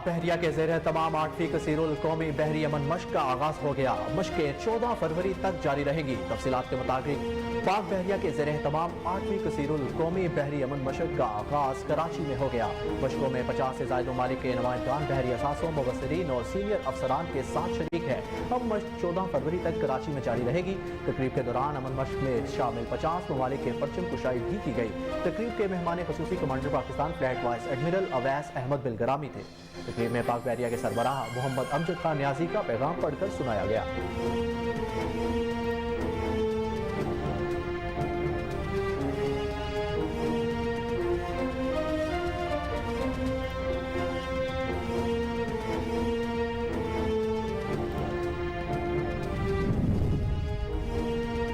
बहरिया के ज़ेर तमाम 8वीं कसीरुल कौमी बहरी अमन मश्क का आगाज हो गया। मश्कें 14 फरवरी तक जारी रहेंगी। तफसीलात के मुताबिक पाक बहरिया के ज़ेर तमाम 8वीं कसीरुल कौमी बहरी अमन मशक का आगाज कराची में हो गया। मशकों में 50 से ज़ायद ममालिक के नुमाइंदान बहरी असासों, मुबस्सिरीन और सीनियर अफसरान के साथ शरीक है। अब मश्क 14 फरवरी तक कराची में जारी रहेगी। तकरीब के दौरान अमन मश्क में शामिल 50 ममालिक के परचम कुशाई भी की गई। तकरीब के मेहमान खसूसी commander Pakistan fleet vice admiral Awais Ahmed Bilgrami थे। तकरीब में पाक बहरिया के सरबराह मोहम्मद अमजद खान न्याजी का पैगाम पढ़कर सुनाया गया।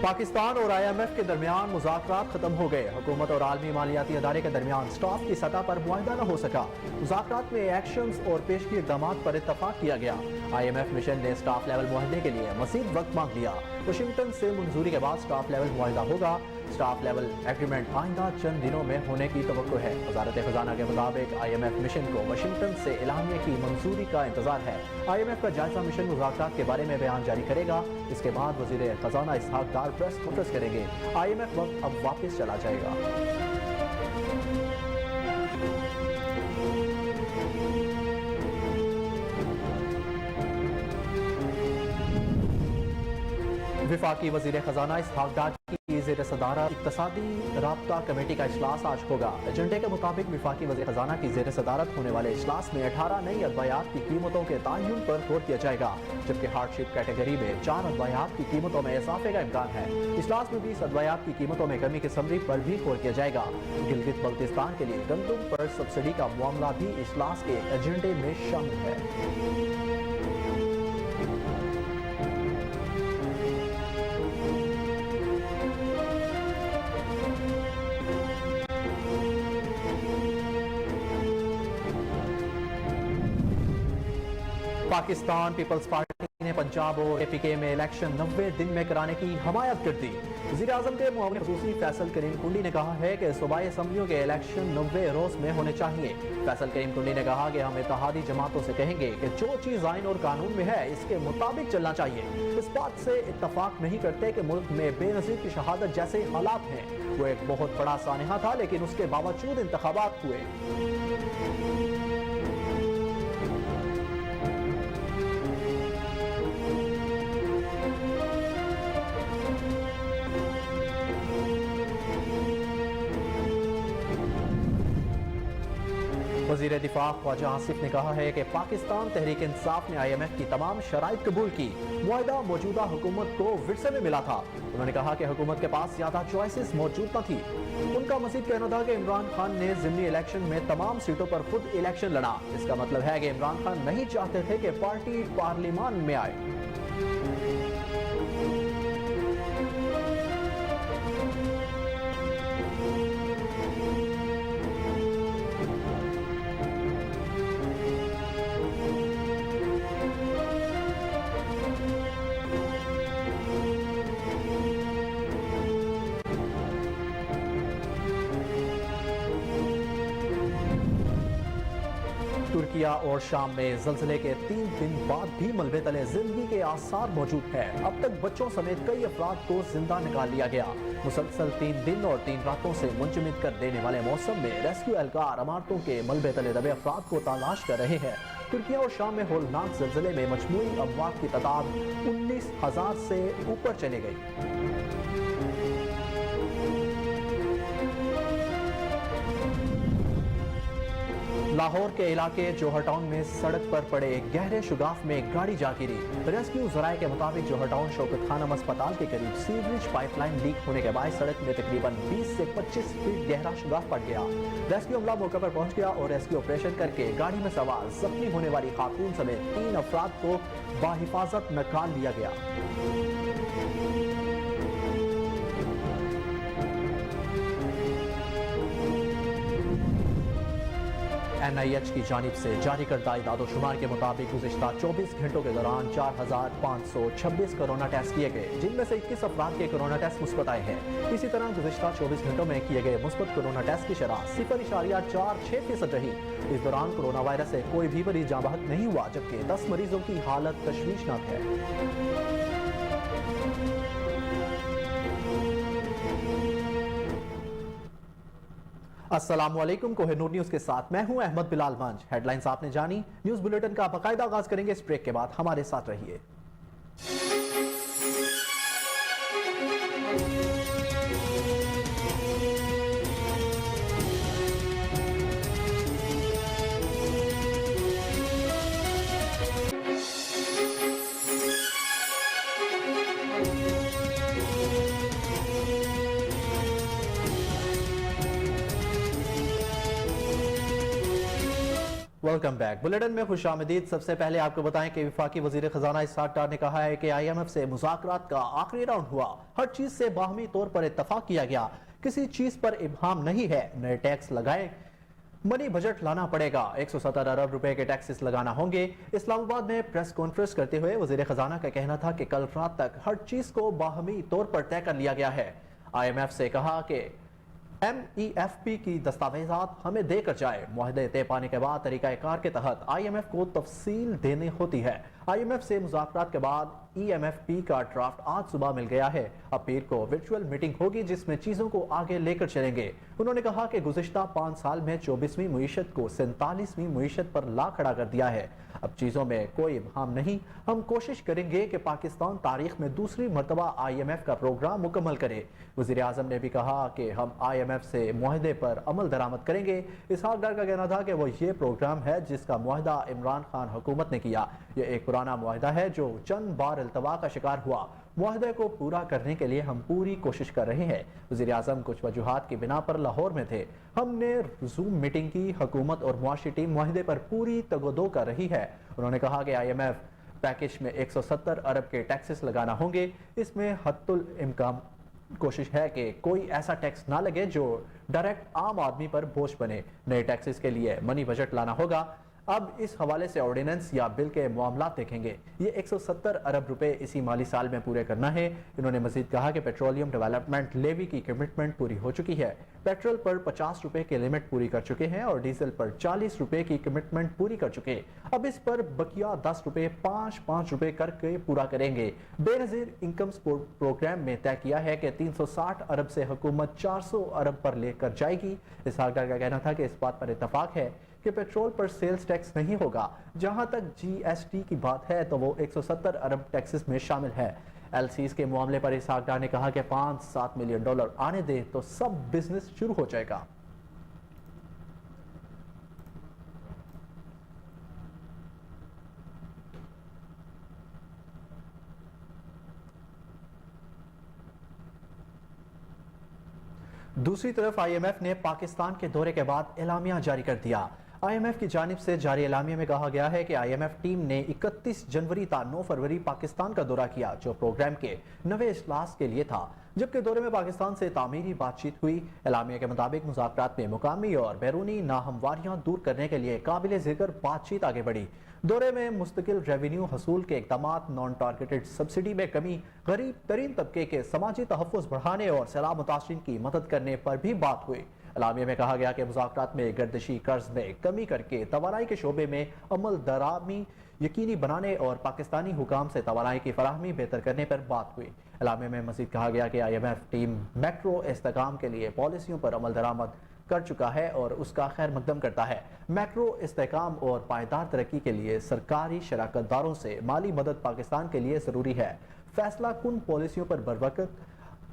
पाकिस्तान और IMF के दरमियान मुज़ाकरात खत्म हो गए। हुकूमत और आलमी मालियाती अदारे के दरमियान स्टाफ की सतह पर मुआहदा न हो सका। मुज़ाकरात में एक्शंस और पेशगी इक़दामात पर इत्तफाक किया गया। IMF मिशन ने स्टाफ लेवल मुआहदे के लिए मज़ीद वक्त मांग लिया। वाशिंगटन से मंजूरी के बाद स्टाफ लेवल मुआहदा होगा। स्टाफ लेवल एग्रीमेंट आइंदा चंद दिनों में होने की तवक्को है। वज़ारत ख़जाना के मुताबिक IMF मिशन को वाशिंगटन से एलानिया की मंजूरी का इंतजार है। IMF का जायजा मिशन मुज़ाकरात के बारे में बयान जारी करेगा। इसके बाद वज़ीर ख़जाना इसहाक डार प्रेस कॉन्फ्रेंस करेंगे। IMF वक्त अब वापस चला जाएगा। वफाकी वज़ीर ख़जाना इसहाक डार की ज़ेर सदारत इक़्तिसादी राब्ता कमेटी का इजलास आज होगा। एजेंडे के मुताबिक वफाकी वज़ीर ख़जाना की ज़ेर सदारत होने वाले इजलास में 18 नई अदवायात की कीमतों के तयन पर गौर किया जाएगा, जबकि हार्डशिप कैटेगरी में 4 अदवायात की कीमतों में इजाफे का इम्कान है। इजलास में 20 अदवायात की कीमतों में कमी की समरी पर भी गौर किया जाएगा। गिलगित बल्तिस्तान के लिए गंदम पर सब्सिडी का मामला भी इजलास के एजेंडे में शामिल है। पाकिस्तान पीपल्स पार्टी ने पंजाब और APK में इलेक्शन 90 दिन में कराने की हमायत कर दी। वज़ीर आज़म के मुआविन ख़ुसूसी फैसल करीम कुंडी ने कहा है कि सूबाई असम्बलियों के इलेक्शन 90 रोज में होने चाहिए। फैसल करीम कुंडी ने कहा कि हम इत्तेहादी जमातों से कहेंगे कि जो चीज़ आइन और कानून में है इसके मुताबिक चलना चाहिए। इस बात से इत्तफाक नहीं करते कि मुल्क में बेनज़ीर की शहादत जैसे हालात हैं। वो एक बहुत बड़ा सानिहा था, लेकिन उसके बावजूद इंतखाबात हुए। वज़ीर दिफा ख्वाजा आसिफ ने कहा है कि पाकिस्तान तहरीक इंसाफ ने IMF की तमाम शराइत कबूल की। मुआहदा मौजूदा हुकूमत को विरसे में मिला था। उन्होंने कहा कि हुकूमत के पास ज्यादा चॉइसेस मौजूद न थी। उनका मजीद कहना था कि इमरान खान ने ज़िमनी इलेक्शन में तमाम सीटों पर खुद इलेक्शन लड़ा। इसका मतलब है कि इमरान खान नहीं चाहते थे कि पार्टी पार्लियामान में आए। तुर्किया और शाम में ज़लज़ले के 3 दिन बाद भी मलबे तले जिंदगी के आसार मौजूद है। अब तक बच्चों समेत कई अफराद को जिंदा निकाल लिया गया। मुसलसल 3 दिन और 3 रातों से मुंजमद कर देने वाले मौसम में रेस्क्यू एहलकार इमारतों के मलबे तले दबे अफराद को तलाश कर रहे हैं। तुर्किया और शाम में होलनाक ज़लज़ले में मजमूई अमवात की तादाद 19,000 से ऊपर चली गई। लाहौर के इलाके जोहर टाउन में सड़क पर पड़े गहरे शुगाफ में गाड़ी जा गिरी। रेस्क्यू ज़राए के मुताबिक जोहर टाउन शौकत खानम अस्पताल के करीब सीवरेज पाइपलाइन लीक होने के बाद सड़क में तकरीबन 20 से 25 फीट गहरा शुगाफ पड़ गया। रेस्क्यू अमला मौके पर पहुंच गया और रेस्क्यू ऑपरेशन करके गाड़ी में सवार जख्मी होने वाली खातून समेत 3 अफराद को बाहिफाजत निकाल लिया गया। NIH की जानिब से जारी करदा इदाद-ओ-शुमार के मुताबिक गुज़िश्ता 24 घंटों के दौरान 4,526 कोरोना टेस्ट किए गए, जिनमें से 21 अफराद के कोरोना टेस्ट मुस्बत आए हैं। इसी तरह गुज़िश्ता 24 घंटों में किए गए मुस्बत कोरोना टेस्ट की शरह 0.46% रही। इस दौरान कोरोना वायरस से कोई भी मरीज जाँ बहक नहीं हुआ, जबकि 10 मरीजों की हालत तशवीशनाक है। अस्सलामुअलैकुम, कोहिनूर न्यूज़ के साथ मैं हूं अहमद बिलाल मंज। हेडलाइंस आपने जानी, न्यूज़ बुलेटिन का बाकायदा आगाज करेंगे इस ब्रेक के बाद। हमारे साथ रहिए। Welcome back. बुलेटिन में खुशामदीद। सबसे पहले आपको बताएं कि वफाकी वजीर खजाना इसहाक डार ने कहा है कि IMF से मुज़ाकरात का आखिरी राउंड हुआ, हर चीज से बाहमी तौर पर इत्तफाक किया गया, किसी चीज पर इब्हाम नहीं है। नए टैक्स लगाए, मनी बजट लाना पड़ेगा, 170 अरब रुपए के टैक्सेस लगाना होंगे। इस्लामाबाद में प्रेस कॉन्फ्रेंस करते हुए वजीर खजाना का कहना था कि कल रात तक हर चीज को बाहमी तौर पर तय कर लिया गया है। IMF से कहा कि MEFP की दस्तावेजात हमें देकर जाए, मुआहदे तय पाने के बाद तरीकाकार के तहत IMF को तफसील देनी होती है। IMF से मुज़ाकरात के बाद EMFP का ड्राफ्ट आज सुबह मिल गया है। अब पीर को वर्चुअल मीटिंग होगी जिसमें चीजों को आगे लेकर चलेंगे। उन्होंने कहा कि गुज़िश्ता 5 साल में 24वीं मुईशत को 47वीं मुईशत पर ला खड़ा कर दिया है। अब चीजों में कोई इब्हाम नहीं। हम कोशिश करेंगे कि पाकिस्तान तारीख में दूसरी मरतबा IMF का प्रोग्राम मुकम्मल करे। वज़ीर आज़म ने भी कहा कि हम IMF से मुआहदे पर अमल दरामद करेंगे। इसहाक डार का कहना था कि वो ये प्रोग्राम है जिसका मुआहदा इमरान खान हुकूमत ने किया। यह एक पुराना मुआहदा है जो चंद बार इल्तवा का शिकार हुआ। मुआहदे को पूरा करने के लिए हम पूरी कोशिश कर रहे हैं। वज़ीर आज़म कुछ वजूहात की बिना पर लाहौर में थे। हमने ज़ूम मीटिंग की, हुकूमत और मुआशी टीम मुआहदे पर पूरी तगदो कर रही है। उन्होंने कहा कि IMF पैकेज में 170 अरब के टैक्सेस लगाना होंगे। इसमें हद्दुल इम्कान कोशिश है कि कोई ऐसा टैक्स ना लगे जो डायरेक्ट आम आदमी पर बोझ बने। नए टैक्सेस के लिए मनी बजट लाना होगा। अब इस हवाले से ऑर्डिनेंस या बिल के मामला देखेंगे। ये 170 अरब रुपए इसी माली साल में पूरे करना है। इन्होंने मजीद कहा कि पेट्रोलियम डेवलपमेंट लेवी की कमिटमेंट पूरी हो चुकी है। पेट्रोल पर 50 रुपए की लिमिट पूरी कर चुके हैं और डीजल पर 40 रुपए की कमिटमेंट पूरी कर चुके। अब इस पर बकिया 10 रुपए 5-5 रुपए करके पूरा करेंगे। बेनजीर इनकम प्रोग्राम में तय किया है कि 360 अरब से हुकूमत 400 अरब पर लेकर जाएगी। इसहाक डार का कहना था कि इस बात पर इत्तफाक है कि पेट्रोल पर सेल्स टैक्स नहीं होगा। जहां तक GST की बात है तो वो 170 अरब टैक्सेस में शामिल है। LCs के मामले पर इसहाक डार ने कहा कि $5-7 मिलियन आने दें तो सब बिजनेस शुरू हो जाएगा। दूसरी तरफ IMF ने पाकिस्तान के दौरे के बाद एलामिया जारी कर दिया। IMF की जानिब से जारी एलामिया में कहा गया है कि IMF टीम ने 31 जनवरी ta 9 फरवरी पाकिस्तान का दौरा किया, जो प्रोग्राम के नवे इजलास के लिए था, जबकि दौरे में पाकिस्तान से तामीरी बातचीत हुई। एलामिया के मुताबिक मुज़ाकरात में मुकामी और बैरूनी नाहमवारियां दूर करने के लिए काबिल ज़िक्र बातचीत आगे बढ़ी। दौरे में मुस्तकिल रेवेन्यू हसूल के इक़दाम, नॉन टारगेटेड सब्सिडी में कमी, गरीब तरीन तबके के समाजी तहफ़्फ़ुज़ बढ़ाने और सैलाब मुतासरीन की मदद करने पर भी बात हुई। एलामिया में कहा गया कि मुज़ाकरात में गर्दिशी कर्ज में कमी करके तवानाई के शोबे में अमल दरामी यकीनी बनाने और पाकिस्तानी हुकाम से तवानाई की फराहमी बेहतर करने पर बात हुई। एलामिया में मज़ीद कहा गया कि IMF टीम मैक्रो इस्तेहकाम के लिए पॉलिसियों पर अमल दरामद कर चुका है और उसका खैर मकदम करता है। मैक्रो इस्तेहकाम और पायदार तरक्की के लिए सरकारी शराकतदारों से माली मदद पाकिस्तान के लिए ज़रूरी है। फैसला कुन पॉलिसियों पर बरवक्त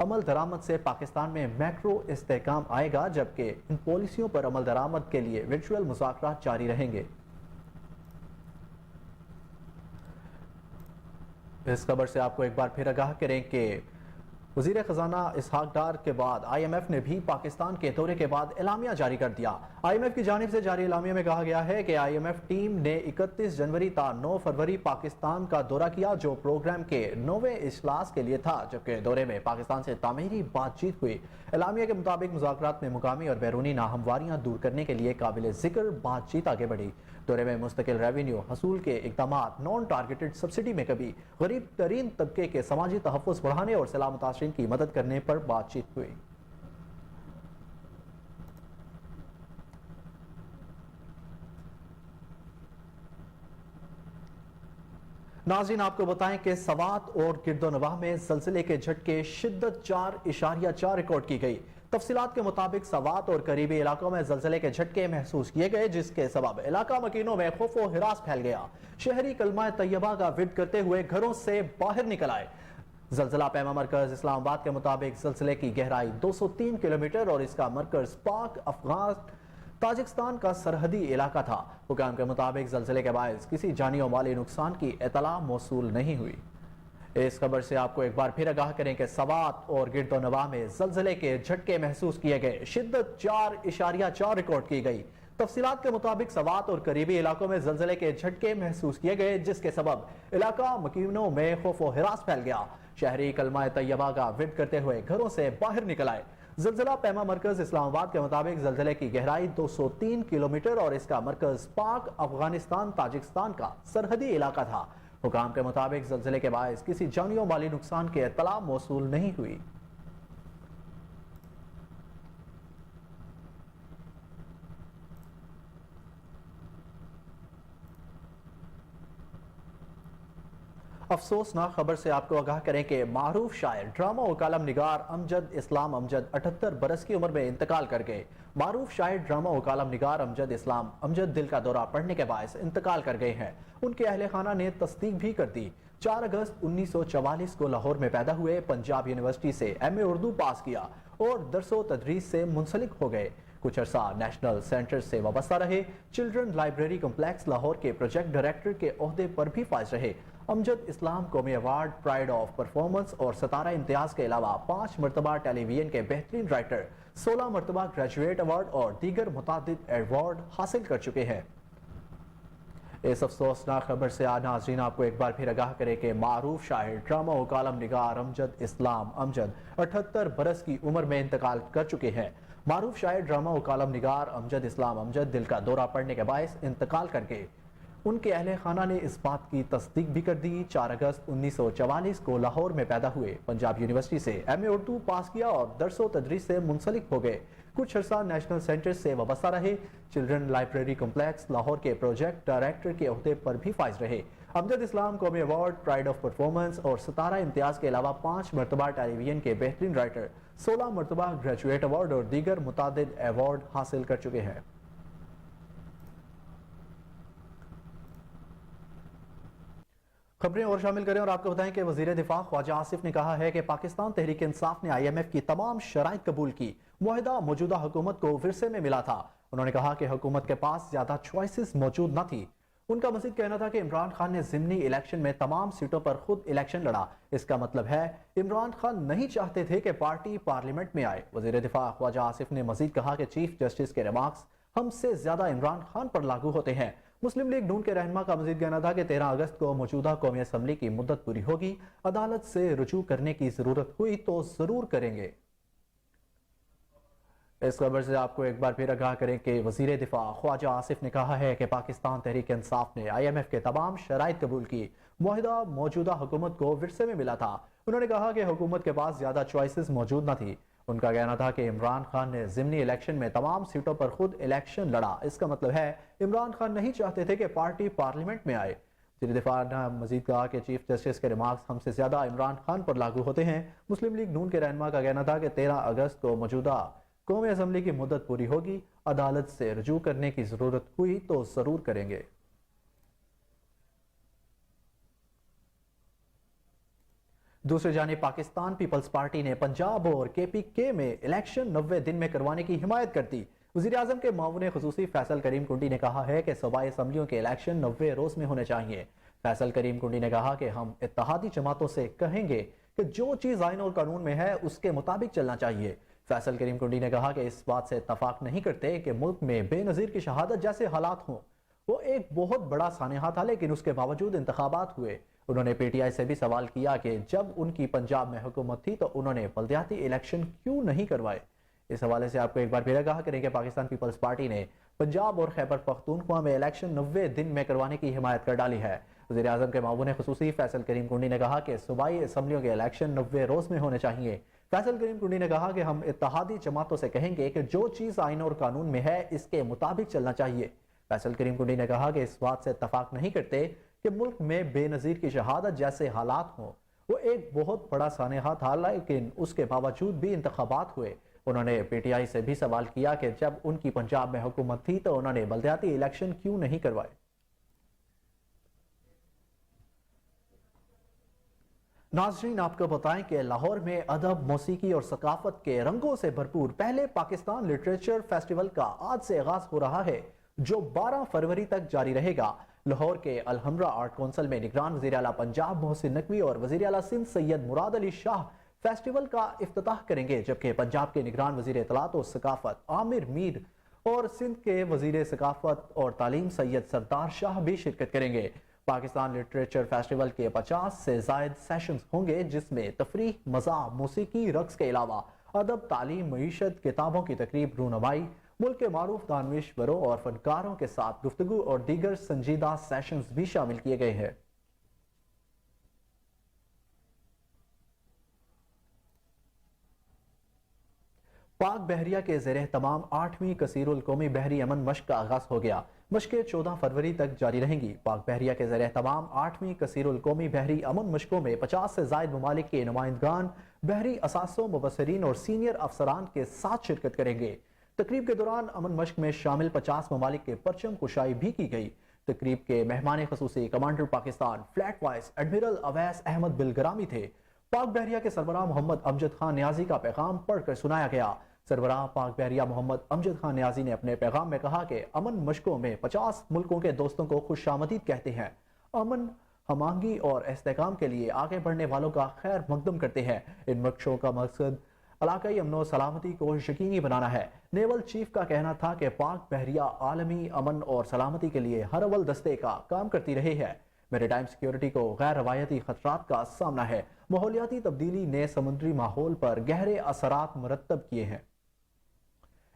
अमल दरामद से पाकिस्तान में मैक्रो इस्तेहकाम आएगा, जबकि इन पॉलिसियों पर अमल दरामद के लिए वर्चुअल मुज़ाकरात जारी रहेंगे। इस खबर से आपको एक बार फिर आगाह करें कि وزیر خزانہ اسحاق ڈار کے بعد آئی ایم ایف نے بھی پاکستان کے دورے کے بعد اعلامیہ جاری کر دیا۔ آئی ایم ایف کی جانب سے جاری اعلامیہ میں کہا گیا ہے کہ آئی ایم ایف ٹیم نے 31 جنوری تا 9 فروری پاکستان کا دورہ کیا، جو پروگرام کے 9ویں اجلاس کے لیے تھا، جبکہ دورے میں پاکستان سے تعمیری بات چیت ہوئی۔ اعلامیہ کے مطابق مذاکرات میں مقامی اور بیرونی ناہمواریاں دور کرنے کے لیے قابل ذکر بات چیت آگے بڑھی۔ دورے میں مستقل ریونیو حصول کے اقدامات، نان ٹارگیٹڈ سبسڈی میں کمی، غریب ترین طبقے کے سماجی تحفظ بڑھانے اور سیلاب متاثرین کی مدد کرنے پر بات چیت ہوئی۔ ناظرین، آپ کو بتائیں کہ سوات اور گرد و نواح میں زلزلے کے جھٹکے شدت 4.4 ریکارڈ کی گئی۔ تفصیلات کے مطابق سوات اور قریبی علاقوں میں زلزلے کے جھٹکے محسوس کیے گئے، جس کے سبب علاقہ مکینوں میں خوف و ہراس پھیل گیا۔ شہری کلمہ طیبہ کا ورد کرتے ہوئے گھروں سے باہر نکل آئے۔ زلزلہ پیما مرکز اسلام آباد کے مطابق زلزلے کی گہرائی 203 کلومیٹر اور اس کا مرکز پاک افغان تاجکستان کا سرحدی علاقہ تھا۔ حکام کے مطابق زلزلے کے باعث کسی جانی و مالی نقصان کی اطلاع موصول نہیں ہوئی۔ اس خبر سے آپ کو ایک بار پھر آگاہ کریں کہ سوات اور گرد و نواح میں زلزلے کے جھٹکے محسوس کیے گئے، شدت 4.4 ریکارڈ کی گئی۔ تفصیلات کے مطابق سوات اور قریبی علاقوں میں زلزلے کے جھٹکے محسوس کیے گئے، جس کے سبب علاقہ مکینوں میں خوف و ہراس پھیل گیا۔ شہری کلمہ طیبہ کا ورد کرتے ہوئے گھروں سے باہر نکل آئے۔ زلزلہ پیما مرکز اسلام آباد کے مطابق زلزلے کی گہرائی 203 کلومیٹر اور اس کا مرکز پاک افغانستان تاجکستان کا سرحدی علاقہ تھا۔ حکام کے مطابق زلزلے کے باعث کسی جانی و مالی نقصان کی اطلاع موصول نہیں ہوئی۔ افسوسناک خبر سے آپ کو آگاہ کریں کہ معروف شاعر، ڈرامہ و کالم نگار امجد اسلام امجد 78 برس کی عمر میں انتقال کر گئے۔ معروف شاعر، ڈرامہ و کالم نگار امجد اسلام امجد دل کا دورہ پڑنے کے باعث انتقال کر گئے ہیں۔ ان کے اہل خانہ نے تصدیق بھی کر دی۔ 4 اگست 1944 کو لاہور میں پیدا ہوئے، پنجاب یونیورسٹی سے ایم اے اردو پاس کیا اور درس و تدریس سے منسلک ہو گئے۔ کچھ عرصہ نیشنل سینٹر سے وابستہ رہے۔ چلڈرن لائبریری کمپلیکس لاہور کے پروجیکٹ ڈائریکٹر کے عہدے پر بھی فائز رہے۔ امجد اسلام قومی ایوارڈ، پرائڈ آف پرفارمنس اور ستارہ امتیاز کے علاوہ 5 مرتبہ ٹیلی ویژن کے بہترین رائٹر، 16 مرتبہ گریجویٹ ایوارڈ اور دیگر متعدد ایوارڈ حاصل کر چکے ہیں۔ اس افسوسناک خبر سے ناظرین آپ کو ایک بار پھر آگاہ کرے کہ معروف شاعر، ڈرامہ و کالم نگار امجد اسلام امجد 78 برس کی عمر میں انتقال کر چکے ہیں۔ معروف شاعر، ڈرامہ و کالم نگار امجد اسلام امجد دل کا دورہ پڑنے کے باعث انتقال کر گئے۔ ان کے اہل خانہ نے اس بات کی تصدیق بھی کر دی۔ 4 اگست 1944 کو لاہور میں پیدا ہوئے، پنجاب یونیورسٹی سے ایم اے اردو پاس کیا اور درس و تدریس سے منسلک ہو گئے۔ کچھ عرصہ نیشنل سینٹر سے وابستہ رہے۔ چلڈرن لائبریری کمپلیکس لاہور کے پروجیکٹ ڈائریکٹر کے عہدے پر بھی فائز رہے۔ امجد اسلام قومی ایوارڈ، پرائڈ آف پرفارمنس اور ستارہ امتیاز کے علاوہ 5 مرتبہ ٹیلی ویژن کے بہترین رائٹر، 16 مرتبہ گریجویٹ ایوارڈ اور دیگر متعدد ایوارڈ حاصل کر چکے ہیں۔ خبریں اور شامل کریں اور آپ کو بتائیں کہ وزیر دفاع خواجہ آصف نے کہا ہے کہ پاکستان تحریک انصاف نے آئی ایم ایف کی تمام شرائط قبول کی۔ معاہدہ موجودہ حکومت کو ورثے میں ملا تھا۔ انہوں نے کہا کہ حکومت کے پاس زیادہ چوائسز موجود نہ تھی۔ ان کا مزید کہنا تھا کہ عمران خان نے ضمنی الیکشن میں تمام سیٹوں پر خود الیکشن لڑا۔ اس کا مطلب ہے عمران خان نہیں چاہتے تھے کہ پارٹی پارلیمنٹ میں آئے۔ وزیر دفاع خواجہ آصف نے مزید کہا کہ چیف جسٹس کے ریمارکس ہم سے زیادہ عمران خان پر لاگو ہوتے ہیں۔ مسلم لیگ نون کے رہنما کا مزید کہنا تھا کہ 13 اگست کو موجودہ قومی اسمبلی کی مدت پوری ہوگی۔ عدالت سے رجوع کرنے کی ضرورت ہوئی تو ضرور کریں گے۔ اس خبر سے آپ کو ایک بار پھر آگاہ کریں کہ وزیر دفاع خواجہ آصف نے کہا ہے کہ پاکستان تحریک انصاف نے آئی ایم ایف کے تمام شرائط قبول کی۔ معاہدہ موجودہ حکومت کو ورثے میں ملا تھا۔ انہوں نے کہا کہ حکومت کے پاس زیادہ چوائسز موجود نہ تھی۔ ان کا کہنا تھا کہ عمران خان نے ضمنی الیکشن میں تمام سیٹوں پر خود الیکشن لڑا۔ اس کا مطلب ہے عمران خان نہیں چاہتے تھے کہ پارٹی پارلیمنٹ میں آئے۔ وزیر دفاع نے مزید کہا کہ چیف جسٹس کے ریمارکس ہم سے زیادہ عمران خان پر لاگو ہوتے ہیں۔ مسلم لیگ نون کے رہنما کا کہنا تھا کہ 13 اگست کو موجودہ قومی اسمبلی کی مدت پوری ہوگی۔ عدالت سے رجوع کرنے کی ضرورت ہوئی تو ضرور کریں گے۔ دوسری جانب پاکستان پیپلز پارٹی نے پنجاب اور کے پی کے میں الیکشن 90 دن میں کروانے کی حمایت کر دی۔ وزیر اعظم کے معاون خصوصی فیصل کریم کنڈی نے کہا ہے کہ صوبائی اسمبلیوں کے الیکشن 90 روز میں ہونے چاہیے۔ فیصل کریم کنڈی نے کہا کہ ہم اتحادی جماعتوں سے کہیں گے کہ جو چیز آئین اور قانون میں ہے اس کے مطابق چلنا چاہیے۔ فیصل کریم کنڈی نے کہا کہ اس بات سے اتفاق نہیں کرتے کہ ملک میں بے نظیر کی شہادت جیسے حالات ہوں۔ وہ ایک بہت بڑا سانحہ تھا لیکن اس کے باوجود انتخابات ہوئے۔ انہوں نے پی ٹی آئی سے بھی سوال کیا کہ جب ان کی پنجاب میں حکومت تھی تو انہوں نے بلدیاتی الیکشن کیوں نہیں کروائے۔ اس حوالے سے آپ کو ایک بار پھر آگاہ کریں کہ پاکستان پیپلز پارٹی نے پنجاب اور خیبر پختونخوا میں الیکشن 90 دن میں کروانے کی حمایت کر ڈالی ہے۔ وزیر اعظم کے معاون خصوصی فیصل کریم کنڈی نے کہا کہ صوبائی اسمبلیوں کے الیکشن 90 روز میں ہونے چاہیے۔ فیصل کریم کنڈی نے کہا کہ ہم اتحادی جماعتوں سے کہیں گے کہ جو چیز آئین اور قانون میں ہے اس کے مطابق چلنا چاہیے۔ فیصل کریم کنڈی نے کہا کہ اس بات سے اتفاق نہیں کرتے کہ ملک میں بے نظیر کی شہادت جیسے حالات ہوں۔ وہ ایک بہت بڑا سانحہ تھا لیکن اس کے باوجود بھی انتخابات ہوئے۔ انہوں نے پی ٹی آئی سے بھی سوال کیا کہ جب ان کی پنجاب میں حکومت تھی تو انہوں نے بلدیاتی الیکشن کیوں نہیں کروائے۔ ناظرین آپ کو بتائیں کہ لاہور میں ادب، موسیقی اور ثقافت کے رنگوں سے بھرپور پہلے پاکستان لٹریچر فیسٹیول کا آج سے آغاز ہو رہا ہے جو 12 فروری تک جاری رہے گا۔ لاہور کے الحمرہ آرٹ کونسل میں نگران وزیر اعلیٰ پنجاب محسن نقوی اور وزیر اعلیٰ سندھ سید مراد علی شاہ فیسٹیول کا افتتاح کریں گے، جبکہ پنجاب کے نگران وزیر اطلاعات و ثقافت عامر میر اور سندھ کے وزیر ثقافت اور تعلیم سید سردار شاہ بھی شرکت کریں گے۔ پاکستان لٹریچر فیسٹیول کے 50 سے زائد سیشنز ہوں گے جس میں تفریح، مزاح، موسیقی، رقص کے علاوہ ادب، تعلیم، معیشت، کتابوں کی تقریب، رونمائی، ملک کے معروف دانشوروں اور فنکاروں کے ساتھ گفتگو اور دیگر سنجیدہ سیشنز بھی شامل کیے گئے ہیں۔ پاک بحریہ کے زیر اہتمام 8ویں کثیر القومی بحری امن مشق کا آغاز ہو گیا۔ مشقیں 14 فروری تک جاری رہیں گی۔ پاک بحریہ کے زیر اہتمام 8ویں کثیر القومی بحری امن مشقوں میں 50 سے زائد ممالک کے نمائندگان، بحری اثاثوں، مبصرین اور سینئر افسران کے ساتھ شرکت کریں گے۔ تقریب کے دوران امن مشق میں شامل 50 ممالک کے پرچم کشائی بھی کی گئی۔ تقریب کے مہمان خصوصی commander Pakistan fleet vice admiral Owais Ahmed Bilgrami تھے۔ پاک بحریہ کے سربراہ محمد امجد خان نیازی کا پیغام پڑھ کر سنایا گیا۔ سربراہ پاک بحریہ محمد امجد خان نیازی نے اپنے پیغام میں کہا کہ امن مشقوں میں 50 ملکوں کے دوستوں کو خوش آمدید کہتے ہیں، امن، ہم آہنگی اور استحکام کے لیے آگے بڑھنے والوں کا خیر مقدم کرتے ہیں۔ ان مشقوں کا مقصد علاقائی امن و سلامتی کو یقینی بنانا ہے۔ نیول چیف کا کہنا تھا کہ پاک بحریہ عالمی امن اور سلامتی کے لیے ہر اول دستے کا کام کرتی رہی ہے۔ میری ٹائم سیکیورٹی کو غیر روایتی خطرات کا سامنا ہے۔ ماحولیاتی تبدیلی نے سمندری ماحول پر گہرے اثرات مرتب کیے ہیں۔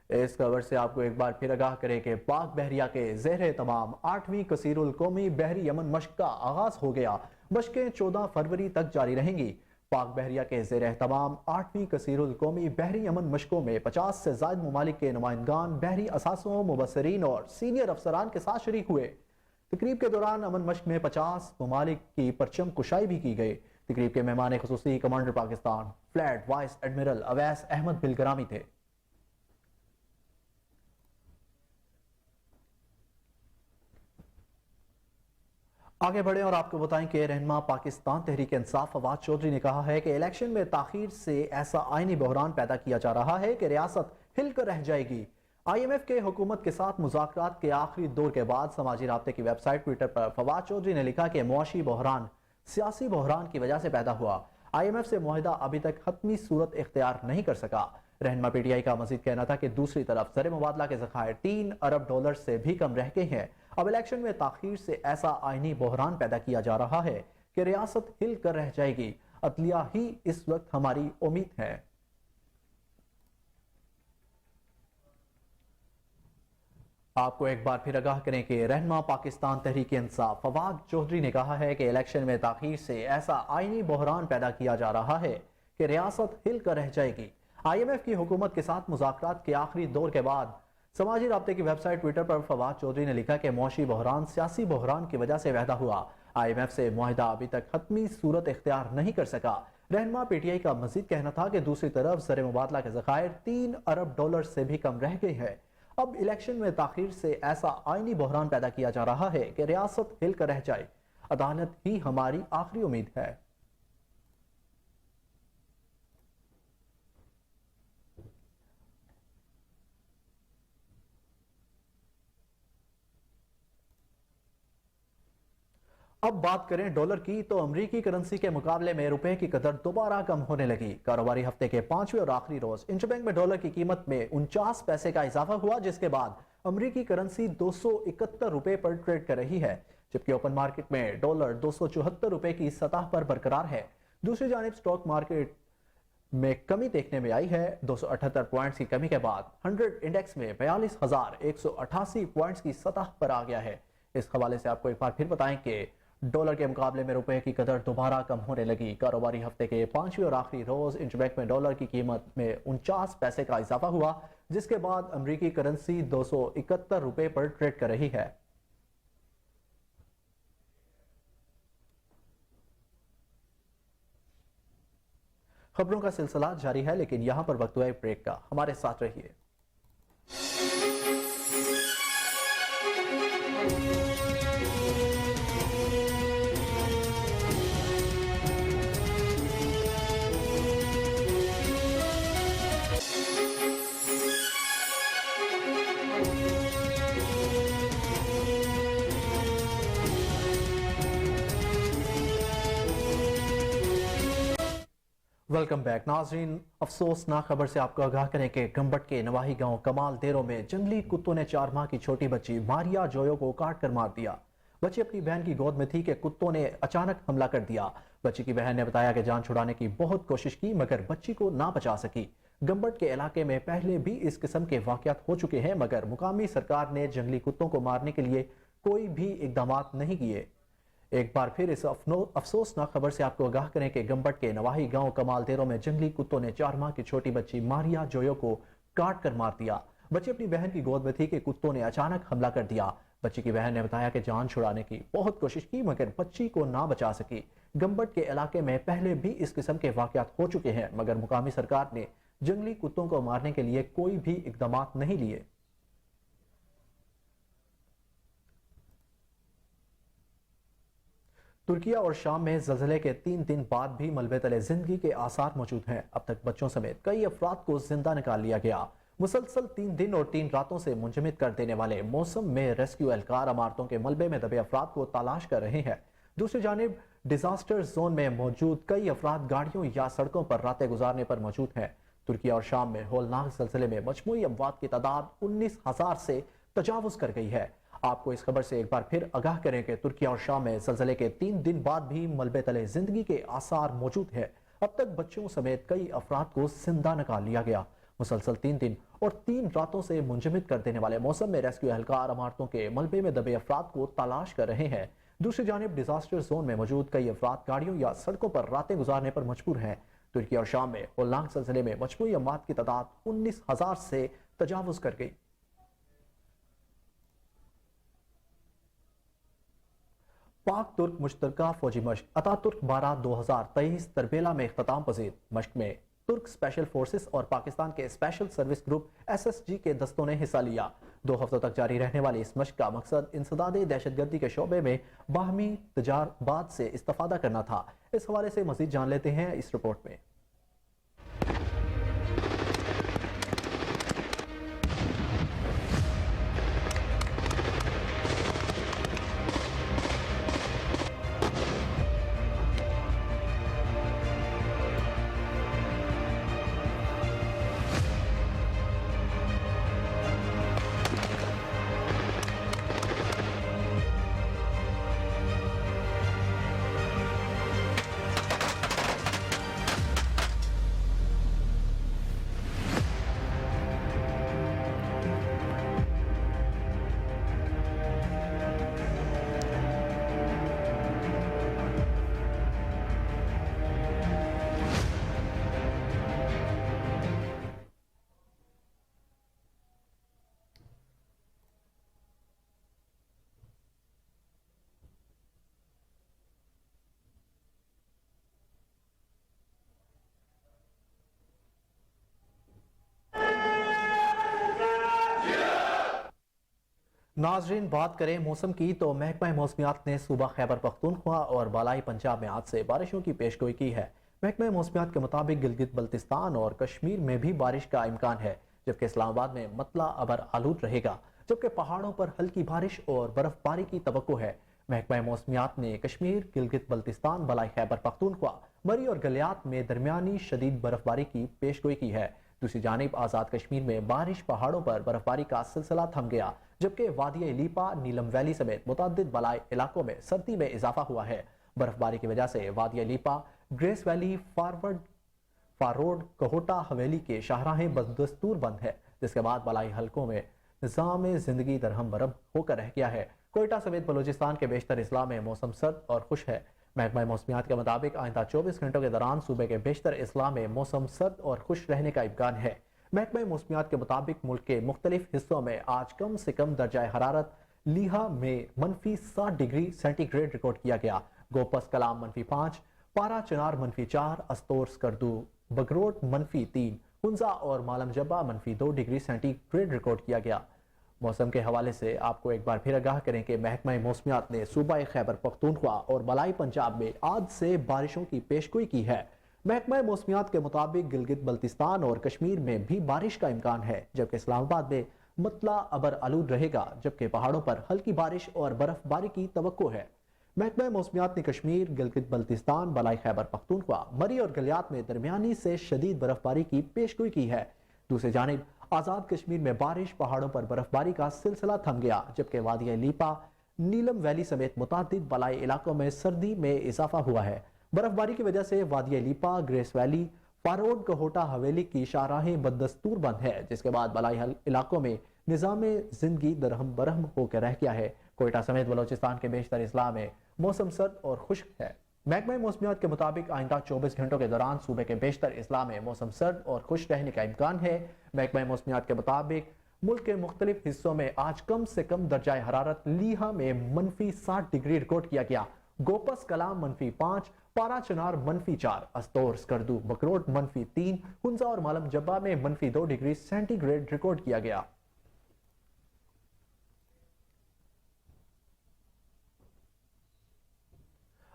اس خبر سے آپ کو ایک بار پھر آگاہ کریں کہ پاک بحریہ کے زیر اہتمام 8ویں کثیر القومی بحری امن مشق کا آغاز ہو گیا۔ مشقیں 14 فروری تک جاری رہیں گی۔ پاک بحریہ کے زیر اہتمام 8ویں کثیر القومی بحری امن مشقوں میں 50 سے زائد ممالک کے نمائندگان، بحری اثاثوں، مبصرین اور سینئر افسران کے ساتھ شریک ہوئے۔ تقریب کے دوران امن مشق میں 50 ممالک کی پرچم کشائی بھی کی گئی۔ تقریب کے مہمان خصوصی commander Pakistan fleet vice admiral Owais Ahmed Bilgrami تھے۔ آگے بڑھیں اور آپ کو بتائیں کہ رہنما پاکستان تحریک انصاف فواد چودھری نے کہا ہے کہ الیکشن میں تاخیر سے ایسا آئینی بحران پیدا کیا جا رہا ہے کہ ریاست ہل کر رہ جائے گی۔ آئی ایم ایف کے حکومت کے ساتھ مذاکرات کے آخری دور کے بعد سماجی رابطے کی ویب سائٹ ٹویٹر پر فواد چودھری نے لکھا کہ معاشی بحران سیاسی بحران کی وجہ سے پیدا ہوا۔ آئی ایم ایف سے معاہدہ ابھی تک حتمی صورت اختیار نہیں کر سکا۔ رہنما پی ٹی آئی کا مزید کہنا تھا کہ دوسری طرف زر مبادلہ کے ذخائر 3 ارب ڈالر سے بھی کم رہ گئے ہیں۔ اب الیکشن میں تاخیر سے ایسا آئینی بحران پیدا کیا جا رہا ہے کہ ریاست ہل کر رہ جائے گی۔ عدلیہ ہی اس وقت ہماری امید ہے۔ آپ کو ایک بار پھر آگاہ کریں کہ رہنما پاکستان تحریک انصاف فواد چودھری نے کہا ہے کہ الیکشن میں تاخیر سے ایسا آئینی بحران پیدا کیا جا رہا ہے کہ ریاست ہل کر رہ جائے گی۔ آئی ایم ایف کی حکومت کے ساتھ مذاکرات کے آخری دور کے بعد سماجی رابطے کی ویب سائٹ ٹویٹر پر فواد چودھری نے لکھا کہ معاشی بحران سیاسی بحران کی وجہ سے پیدا ہوا۔ آئی ایم ایف سے معاہدہ ابھی تک حتمی صورت اختیار نہیں کر سکا۔ رہنما پی ٹی آئی کا مزید کہنا تھا کہ دوسری طرف زر مبادلہ کے ذخائر 3 ارب ڈالر سے بھی کم رہ گئے ہیں۔ اب الیکشن میں تاخیر سے ایسا آئینی بحران پیدا کیا جا رہا ہے کہ ریاست ہل کر رہ جائے۔ عدالت ہی ہماری آخری امید ہے۔ اب بات کریں ڈالر کی تو امریکی کرنسی کے مقابلے میں روپے کی قدر دوبارہ کم ہونے لگی۔ کاروباری ہفتے کے 5ویں اور آخری روز انٹربینک میں ڈالر کی قیمت میں 49 پیسے کا اضافہ ہوا، جس کے بعد امریکی کرنسی 271 روپے پر ٹریڈ کر رہی ہے، جبکہ اوپن مارکیٹ میں ڈالر 274 روپے کی سطح پر برقرار ہے۔ دوسری جانب سٹاک مارکیٹ میں کمی دیکھنے میں آئی ہے۔ 278 پوائنٹس کی کمی کے بعد 100 انڈیکس میں 42,188 پوائنٹس کی سطح پر آ گیا ہے۔ اس حوالے سے آپ کو ایک بار پھر بتائیں کہ ڈالر کے مقابلے میں روپے کی قدر دوبارہ کم ہونے لگی۔ کاروباری ہفتے کے 5ویں اور آخری روز انٹربینک میں ڈالر کی قیمت میں 49 پیسے کا اضافہ ہوا، جس کے بعد امریکی کرنسی 271 روپے پر ٹریڈ کر رہی ہے۔ خبروں کا سلسلہ جاری ہے، لیکن یہاں پر وقت ہوا ہے بریک کا۔ ہمارے ساتھ رہیے۔ ویلکم بیک ناظرین، افسوسناک خبر سے آپ کو آگاہ کریں کہ گمبٹ کے نواحی گاؤں کمال دیرو میں جنگلی کتوں نے 4 ماہ کی چھوٹی بچی ماریا جویو کو کاٹ کر مار دیا۔ بچی اپنی بہن کی گود میں تھی کہ کتوں نے اچانک حملہ کر دیا۔ بچی کی بہن نے بتایا کہ جان چھڑانے کی بہت کوشش کی مگر بچی کو نہ بچا سکی۔ گمبٹ کے علاقے میں پہلے بھی اس قسم کے واقعات ہو چکے ہیں، مگر مقامی سرکار نے جنگلی کتوں کو مارنے کے لیے کوئی بھی اقدامات نہیں کیے۔ ایک بار پھر اس افسوسناک خبر سے آپ کو آگاہ کریں کہ گمبٹ کے نواحی گاؤں کمال دیرو میں جنگلی کتوں نے 4 ماہ کی چھوٹی بچی ماریا جویو کو کاٹ کر مار دیا۔ بچی اپنی بہن کی گود میں تھی کہ کتوں نے اچانک حملہ کر دیا۔ بچی کی بہن نے بتایا کہ جان چھڑانے کی بہت کوشش کی مگر بچی کو نہ بچا سکی۔ گمبٹ کے علاقے میں پہلے بھی اس قسم کے واقعات ہو چکے ہیں، مگر مقامی سرکار نے جنگلی کتوں کو مارنے کے لیے کوئی بھی اقدامات نہیں لیے۔ ترکیہ اور شام میں زلزلے کے 3 دن بعد بھی ملبے تلے زندگی کے آثار موجود ہیں۔ اب تک بچوں سمیت کئی افراد کو زندہ نکال لیا گیا۔ مسلسل 3 دن اور 3 راتوں سے منجمد کر دینے والے موسم میں ریسکیو اہلکار عمارتوں کے ملبے میں دبے افراد کو تلاش کر رہے ہیں۔ دوسری جانب ڈیزاسٹر زون میں موجود کئی افراد گاڑیوں یا سڑکوں پر راتیں گزارنے پر موجود ہیں۔ ترکیہ اور شام میں ہولناک زلزلے میں مجموعی اموات کی تعداد 19,000 سے تجاوز کر گئی ہے۔ آپ کو اس خبر سے ایک بار پھر آگاہ کریں کہ ترکیہ اور شام میں زلزلے کے 3 دن بعد بھی ملبے تلے زندگی کے آثار موجود ہیں۔ اب تک بچوں سمیت کئی افراد کو زندہ نکال لیا گیا۔ مسلسل 3 دن اور 3 راتوں سے منجمد کر دینے والے موسم میں ریسکیو اہلکار عمارتوں کے ملبے میں دبے افراد کو تلاش کر رہے ہیں۔ دوسری جانب ڈیزاسٹر زون میں موجود کئی افراد گاڑیوں یا سڑکوں پر راتیں گزارنے پر مجبور ہیں۔ ترکیہ اور شام میں ہولناک زلزلے میں مجموعی اموات کی تعداد 19,000 سے تجاوز کر گئی۔ پاک ترک مشترکہ فوجی مشق اتاترک 12/2023 تربیلا میں اختتام پذیر۔ مشق میں ترک اسپیشل فورسز اور پاکستان کے اسپیشل سروس گروپ SSG کے دستوں نے حصہ لیا۔ 2 ہفتوں تک جاری رہنے والی اس مشق کا مقصد انسداد دہشت گردی کے شعبے میں باہمی تجاربات سے استفادہ کرنا تھا۔ اس حوالے سے مزید جان لیتے ہیں اس رپورٹ میں۔ ناظرین، بات کریں موسم کی تو محکمہ موسمیات نے صوبہ خیبر پختونخوا اور بالائی پنجاب میں آج سے بارشوں کی پیشگوئی کی ہے۔ محکمہ موسمیات کے مطابق گلگت بلتستان اور کشمیر میں بھی بارش کا امکان ہے، جبکہ اسلام آباد میں مطلع ابر آلود رہے گا، جبکہ پہاڑوں پر ہلکی بارش اور برف باری کی توقع ہے۔ महकमा मौसमियात ने कश्मीर, गिलगित बल्तिस्तान, बलाई खैबर पख्तूनख्वा, मरी और गलियात में दरमियानी शदीद बर्फबारी की पेशगोई की है। दूसरी जानिब आज़ाद कश्मीर में बारिश, पहाड़ों पर बर्फबारी का सिलसिला थम गया, जबकि वादिया लीपा, नीलम वैली समेत मुतअद्दिद बलाई इलाकों में सर्दी में इजाफा हुआ है। बर्फबारी की वजह से वादिया लीपा, ग्रेस वैली, फारोड, कहोटा हवेली के शाहराहें बदस्तूर बंद है, जिसके बाद बलाई हलकों में निज़ाम जिंदगी दरहम बरहम होकर रह गया है। कोयटा समेत बलूचिस्तान के बेशतर इस्लाम में मौसम सर्द और खुश है। महकमा मौसमियात के मुताबिक आइंदा 24 घंटों के दौरान सूबे के बेशतर इस्लाम में मौसम सर्द और खुश रहने का इम्कान है। महकमा मौसमियात के मुताबिक मुल्क के मुख्तलिफ हिस्सों में आज कम से कम दर्जा हरारत लीहा में -60 डिग्री सेंटीग्रेड रिकॉर्ड किया गया। गोपस कलाम -5, पारा चनार -4, अस्तोर स्कर्दू बगरोट -3, हुंजा और मालम जब्बा -2 डिग्री सेंटीग्रेड रिकॉर्ड किया गया। मौसम के हवाले से आपको एक बार फिर आगाह करें कि महकमा मौसमियात ने सूबा खैबर पख्तूनख्वा और बलाई पंजाब में आज से बारिशों की पेशगोई की है। महकमा मौसमियात के मुताबिक गिलगित बल्तिस्तान और कश्मीर में भी बारिश का इम्कान है, जबकि इस्लामाबाद में मतला अबर आलूद रहेगा, जबकि पहाड़ों पर हल्की बारिश और बर्फबारी की तवक्को है। महकमा मौसमियात ने कश्मीर, गिलगित बल्तिस्तान, बलाई खैबर पख्तूनख्वा, मरी और गलियात में दरमियानी से शदीद बर्फबारी की पेशगोई की है। दूसरी जानिब आज़ाद कश्मीर में बारिश, पहाड़ों पर बर्फबारी का सिलसिला थम गया, जबकि वादिया लीपा, नीलम वैली समेत मुतअद्दिद बलाई इलाकों में सर्दी में इजाफा हुआ है। बर्फबारी की वजह से वादिया लीपा, ग्रेस वैली, फारोड, कहोटा हवेली की शाहराहें बदस्तूर बंद है, जिसके बाद बलाई इलाकों में निज़ाम जिंदगी दरहम बरहम होकर रह गया है। कोयटा समेत बलोचिस्तान के बेशतर इस्लाम में मौसम सर्द और खुश्क है। महकमा मौसमियात के मुताबिक आइंदा 24 घंटों के दौरान सूबे के बेशतर इस्लाम में मौसम सर्द और खुश रहने का इम्कान है। महकमा मौसमियात के मुताबिक मुल्क के मुख्तलिफ हिस्सों में आज कम से कम दर्जा हरारत लीहा में -60 डिग्री रिकॉर्ड किया गया। गोपस कलाम -5, पारा चनार -4, अस्तोर स्कर्दू बकरोट -3, हुंजा और मालम जब्बा में -2 डिग्री सेंटीग्रेड रिकॉर्ड किया गया।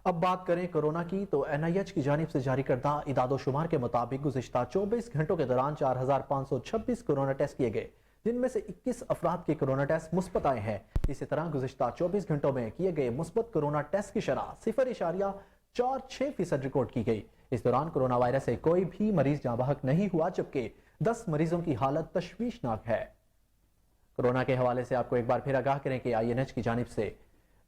अब बात करें कोरोना की, तो NIH की जानिब से जारी करदा इदादो शुमार के मुताबिक गुज़िश्ता 24 घंटों के दौरान 4526 कोरोना टेस्ट किए गए, जिनमें से 21 अफराद के कोरोना टेस्ट मुस्बत आए हैं। इसी तरह गुज़िश्ता 24 घंटों में किए गए मुस्बत कोरोना टेस्ट की शरह 0.46% रिकॉर्ड की गई। इस दौरान कोरोना वायरस से कोई भी मरीज जाँबहक नहीं हुआ, जबकि 10 मरीजों की हालत तशवीशनाक है। कोरोना के हवाले से आपको एक बार फिर आगाह करें कि INH की जानिब से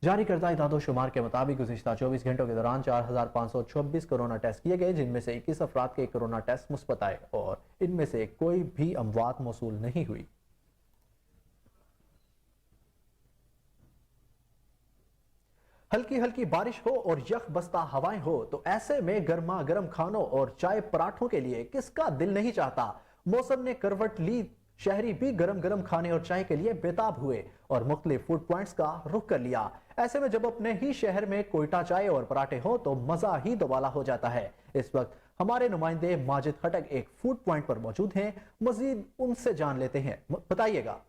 जारी करदा इदादो शुमार के मुताबिक गुज़िश्ता 24 घंटों के दौरान 4526 कोरोना टेस्ट किए गए, जिनमें से 21 अफराद के कोरोना टेस्ट मुस्बत आए और इनमें से कोई भी अमवात मौसूल नहीं हुई। हल्की हल्की बारिश हो और यख बस्ता हवाएं हो, तो ऐसे में गर्मा गर्म खानों और चाय पराठों के लिए किसका दिल नहीं चाहता। मौसम ने करवट ली, शहरी भी गरम गरम खाने और चाय के लिए बेताब हुए और मुख्तलिफ फूड पॉइंट्स का रुख कर लिया। ऐसे में जब अपने ही शहर में कोयटा चाय और पराठे हो तो मजा ही दोबाला हो जाता है। इस वक्त हमारे नुमाइंदे माजिद खटक एक फूड पॉइंट पर मौजूद हैं, मजीद उनसे जान लेते हैं। बताइएगा।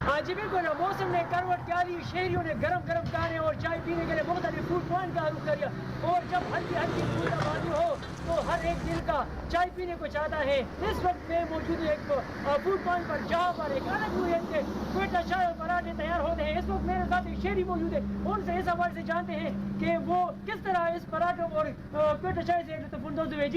हाँ जी बिल्कुल, मौसम ने करवट क्या ली, शहरियों ने गरम गरम खाने और चाय पीने के लिए बहुत सारे फूड पॉइंट का रुख किया और जब हल्की हल्की बूंदाबांदी हो तो हर एक दिल का चाय पीने को चाहता है। इस वक्त मैं मौजूद हूँ एक फूड पॉइंट पर, जहाँ पर एक अलग हुए के कोयटा चाय और पराठे तैयार होते हैं। इस वक्त मेरे साथ एक शहरी मौजूद है, उनसे इस हवाले से जानते हैं कि वो किस तरह इस पराठों और कोयटा चाय से लुत्फ़अंदोज़ हुए।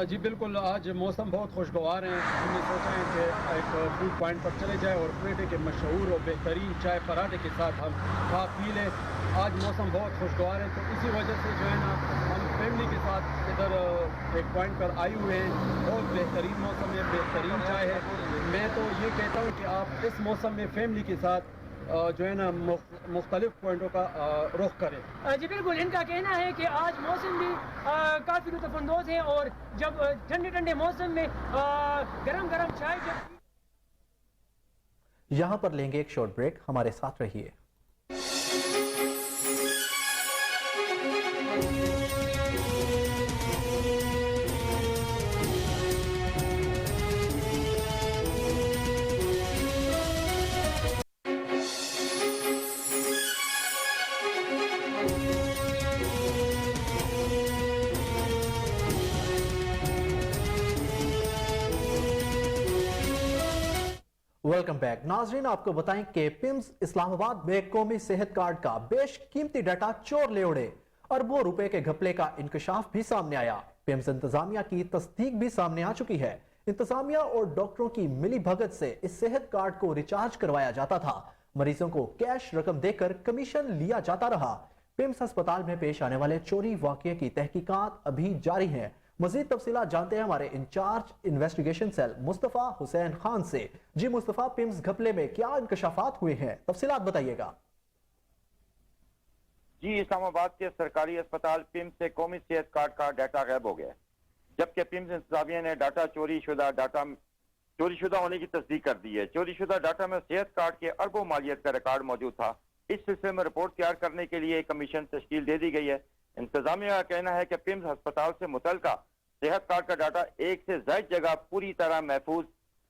जी बिल्कुल, आज मौसम बहुत खुशगवार है। हमने सोचा है कि एक फूड पॉइंट पर चले जाए और कोयटे के मशहूर और बेहतरीन चाय पराठे के साथ हम खा पी लें। आज मौसम बहुत खुशगवार है, तो इसी वजह से जो है ना हम फैमिली के साथ इधर एक पॉइंट पर आए हुए हैं। बहुत बेहतरीन मौसम है, बेहतरीन चाय है। मैं तो ये कहता हूँ कि आप इस मौसम में फैमिली के साथ जो है ना मुख्तलिफ पॉइंटों का रुख करें। जी बिल्कुल, इनका कहना है कि आज मौसम भी काफ़ी लुत्फ़अंदोज़ है और जब ठंडे ठंडे मौसम में गरम गरम चाय यहाँ पर लेंगे एक शॉर्ट ब्रेक, हमारे साथ रहिए। Welcome back. नाजरीन, आपको बताएं कि पिम्स इस्लामाबाद में कौमी सेहत कार्ड का बेश कीमती डाटा चोर ले उड़े। अरबों रुपए के घपले का इंकशाफ भी सामने आया। पिम्स इंतजामिया की तस्दीक भी सामने आ चुकी है। इंतजामिया और डॉक्टरों की मिली भगत से इस सेहत कार्ड को रिचार्ज करवाया जाता था। मरीजों को कैश रकम देकर कमीशन लिया जाता रहा। पिम्स अस्पताल में पेश आने वाले चोरी वाकये की तहकीकात अभी जारी है। मजीद तफसीलात जानते हैं हमारे in charge investigation cell Mustafa Hussain Khan से। जी मुस्तफा, पिम्स घपले में क्या इंकशाफात हुए हैं, तफसीलात बताइएगा। जी, इस्लामाबाद के सरकारी अस्पताल पिम्स से कौमी सेहत कार्ड का डाटा गायब हो गया, जबकि पिम्स इंतजामिया ने डाटा चोरी शुदा होने की तस्दीक कर दी है। चोरी शुदा डाटा में सेहत कार्ड के अरबों मालियत का रिकॉर्ड मौजूद था। इस सिलसिले में रिपोर्ट तैयार करने के लिए कमीशन तश्कील दे दी गई है। इंतजामिया का कहना है कि पिम्स अस्पताल से मुतल्लिका सेहत कार्ड का डाटा एक से ज्यादा जगह पूरी तरह महफूज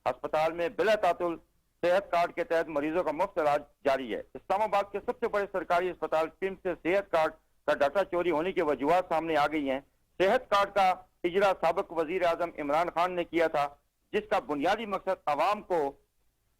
अस्पताल में बिला तातुल सेहत कार्ड के तहत मरीजों का मुफ्त इलाज जारी है। इस्लामाबाद के सबसे बड़े सरकारी अस्पताल पिम्स से सेहत कार्ड का डाटा चोरी होने की वजूहात सामने आ गई हैं। सेहत कार्ड का इजरा साबिक वजीर आजम इमरान खान ने किया था, जिसका बुनियादी मकसद आवाम को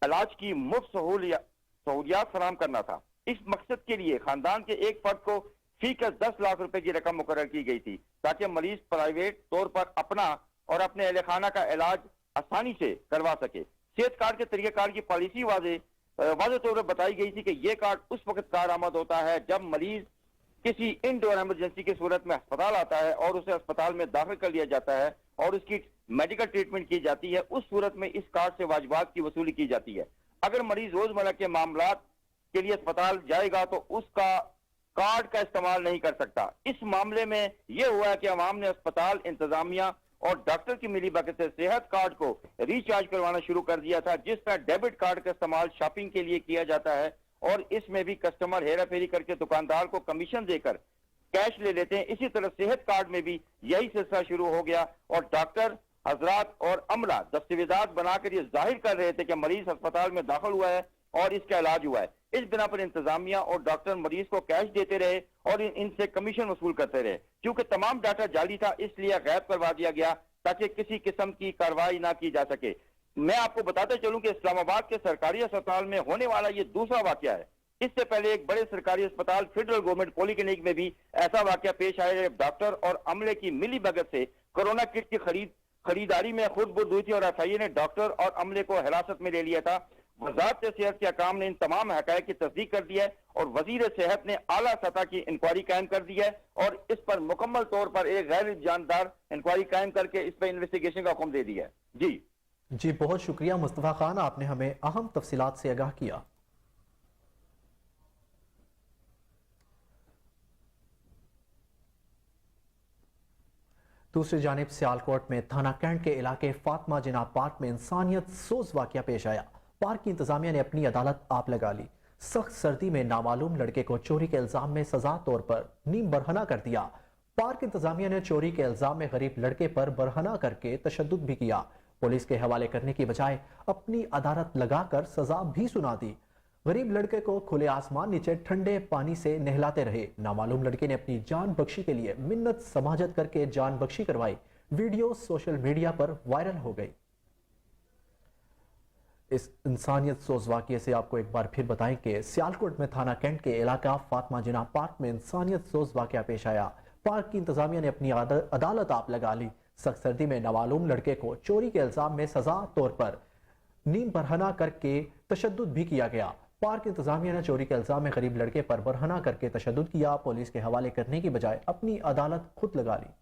इलाज की मुफ्त सहूलियात फराहम करना था। इस मकसद के लिए खानदान के एक फर्द को फी का 10 लाख रुपए की रकम मुकर्रर की गई थी, ताकि मरीज प्राइवेट तौर पर अपना और अपने अहले खाना का इलाज आसानी से करवा सके। सेहत कार्ड के तरीक़ेकार की पॉलिसी वाज़े तौर पर बताई गई थी कि यह कार्ड उस वक्त कारआमद होता है जब मरीज किसी इंडोर इमरजेंसी की सूरत में अस्पताल आता है और उसे अस्पताल में दाखिल कर लिया जाता है और उसकी मेडिकल ट्रीटमेंट की जाती है। उस सूरत में इस कार्ड से वाजिबात की वसूली की जाती है। अगर मरीज रोजमर्रा के मामलात के लिए अस्पताल जाएगा तो उसका कार्ड का इस्तेमाल नहीं कर सकता। इस मामले में यह हुआ है कि अवाम ने अस्पताल, इंतजामिया और डॉक्टर की मिली भगत से सेहत कार्ड को रिचार्ज करवाना शुरू कर दिया था, जिसका डेबिट कार्ड का इस्तेमाल शॉपिंग के लिए किया जाता है और इसमें भी कस्टमर हेरा फेरी करके दुकानदार को कमीशन देकर कैश ले लेते हैं। इसी तरह सेहत कार्ड में भी यही सिलसिला शुरू हो गया और डॉक्टर हजरात और अमला दस्तावेजात बनाकर ये जाहिर कर रहे थे कि मरीज अस्पताल में दाखिल हुआ है और इसका इलाज हुआ है। इस बिना पर इंतजामिया और डॉक्टर मरीज को कैश देते रहे और इनसे कमीशन वसूल करते रहे। क्योंकि तमाम डाटा जाली था, इसलिए गायब करवा दिया गया ताकि किसी किस्म की कार्रवाई ना की जा सके। मैं आपको बताते चलूं कि इस्लामाबाद के सरकारी अस्पताल में होने वाला ये दूसरा वाकया है। इससे पहले एक बड़े सरकारी अस्पताल फेडरल गवर्नमेंट पॉलीक्लिनिक में भी ऐसा वाकया पेश आया जब डॉक्टर और अमले की मिली भगत से कोरोना किट की खरीदारी में खुद बुर्द हुई थी और एफआईए ने डॉक्टर और अमले को हिरासत में ले लिया था। वजारत सेहत के अहकाम ने इन तमाम हकायक की तस्दीक कर दी है और वजीर सेहत ने आला सतह की इंक्वायरी कायम कर दी है और इस पर मुकम्मल तौर पर एक गैर जानदार इंक्वायरी कायम करके इस पर इन्वेस्टिगेशन का हुक्म दे दिया है। जी बहुत शुक्रिया मुस्तफा खान, आपने हमें अहम तफसीलात से आगाह किया। दूसरी जानिब सियालकोट में थाना कैंट के इलाके फातिमा जिना पार्क में इंसानियत सोज वाकया पेश आया। पार्क की इंतजामिया ने अपनी अदालत आप लगा ली। सख्त सर्दी में नामालूम लड़के को चोरी के इल्जाम में सजा तौर पर नीम बरहना कर दिया। पार्क इंतजामिया ने चोरी के इल्जाम में गरीब लड़के पर बरहना करके तशद्दुद भी किया। पुलिस के हवाले करने की बजाय अपनी अदालत लगाकर सजा भी सुना दी। गरीब लड़के को खुले आसमान नीचे ठंडे पानी से नहलाते रहे। नामालूम लड़के ने अपनी जान बख्शी के लिए मिन्नत समाजत करके जान बख्शी करवाई। वीडियो सोशल मीडिया पर वायरल हो गई। इस इंसानियत सोज वाकये से आपको एक बार फिर बताएं कि सियालकोट में थाना कैंट के इलाका फातिमा जिना पार्क में इंसानियत सोज वाकया पेश आया। पार्क की इंतजामिया ने अपनी अदालत आप लगा ली। सख्त सर्दी में नामालूम लड़के को चोरी के इल्जाम में सजा तौर पर नीम बरहना करके तशद्दुद भी किया गया। पार्क इंतजामिया ने चोरी के इल्जाम में गरीब लड़के पर बरहना करके तशद्दुद किया। पुलिस के हवाले करने की बजाय अपनी अदालत खुद लगा ली।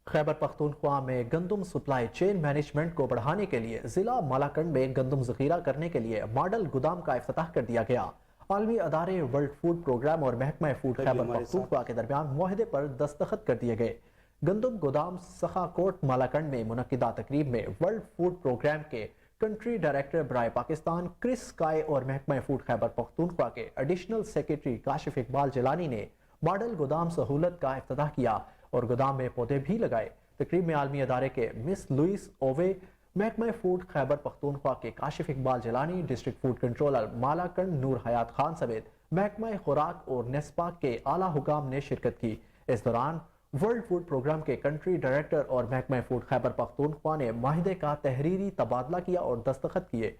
खैबर पख्तूनख्वा में गंदम सप्लाई चेन मैनेजमेंट को बढ़ाने के लिए जिला मालाकंड में गंदम जखीरा करने के लिए मॉडल गोदाम का इफ्तिताह कर दिया गया। आलमी अदारे वर्ल्ड फूड प्रोग्राम और महकमा फूड खैबर पख्तूनख्वा के दरमियान मुआहदे पर दस्तखत कर दिए गए। गंदम गोदाम सखाकोट मालाकंड में मुनक्किदा तकरीब में वर्ल्ड फूड प्रोग्राम के कंट्री डायरेक्टर बराए पाकिस्तान क्रिस स्काई और महकमा फूड खैबर पख्तूनख्वा के एडिशनल सेक्रेटरी काशिफ इकबाल जिलानी ने मॉडल गोदाम सहूलत का इफ्तिताह किया और गोदाम में पौधे भी लगाए। तकरीब में आलमी अदारे के मिस लुइस ओवे, महकमा फूड खैबर पख्तूनख्वा के Kashif Iqbal Jilani, district food controller Malakand Noor Hayat Khan समेत महकमा खुराक और नेस्पा के आला हुकाम ने शिरकत की। इस दौरान वर्ल्ड फूड प्रोग्राम के कंट्री डायरेक्टर और महकमा फूड खैबर पख्तूनख्वा ने माहिदे का तहरीरी तबादला किया और दस्तखत किए।